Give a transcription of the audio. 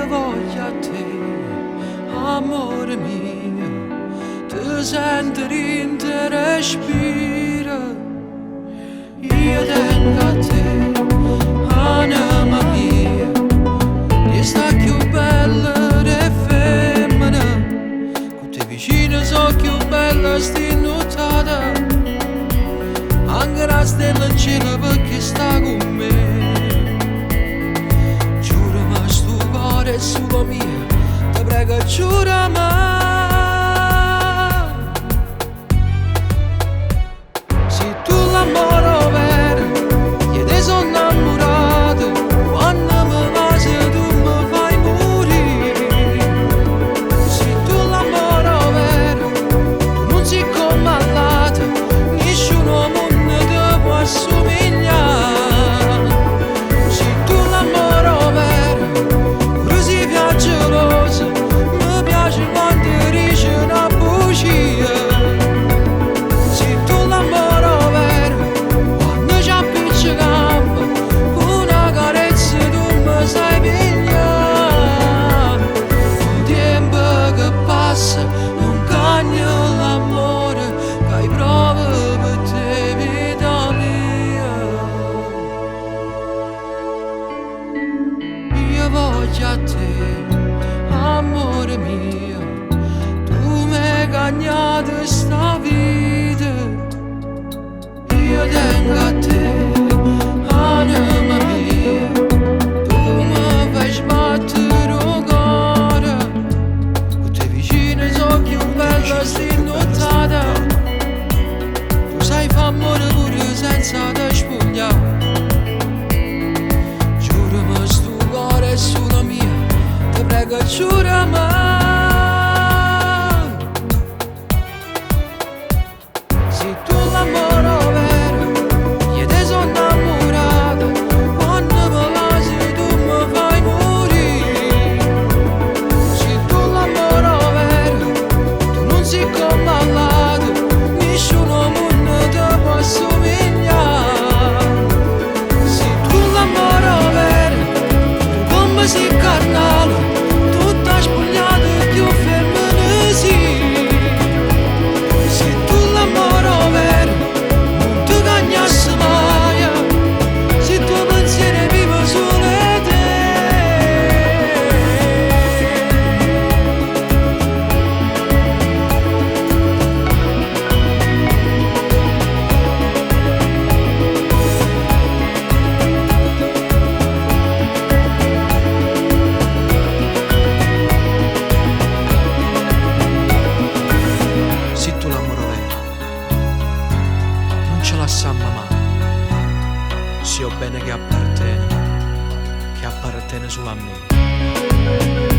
voglio a te, amore mio, ti sento dentro respiro. Io tengo a te, anima mia, ti sta più bella di femmina, con te vicino so più bella sti notata, anche la stella in cielo perché sta con me. Giurami sto cuore è solo mio, ti prego giurami. Se tu l'amore vero, io te sono innamorato, quando mi passa tu mi fai morire. Se tu l'amore vero, tu non sei come all'altro, nessuno mondo ti può assomigliare. Se tu l'amore vero, pure sei piaceroso, mi piace quando dici una bugia. Se tu l'amore vero, quando ci appiccichiamo, una carezza tu mi sai pigliare. Il tempo che passa non cambia l'amore che hai provato per te, vita mia. Io voglio a te, amore mio, tu mi hai cagnato sta vita. Io tengo a te, anima mia, tu mi fai sbattere il cuore, con te vicino so più bella sti nottata, tu sai fa amore pure senza te spogliare. Giurami sto cuore è solo mio, ti prego giurami. Se tu l'amore vero, io te sono innamorato, quando mi lasci tu mi fai morire. Se tu l'amore vero, tu non sei come all'altro, nessuno mondo ti può assomigliare. Se tu l'amore vero, tu come sei carnale, tutta spogliata più femminile. Se tu l'amore vero, non ti cagnassi mai, se il tuo pensiero vive solo te. Se tu l'amore vero, non ce la sa mai, sia bene che appartiene solo a me.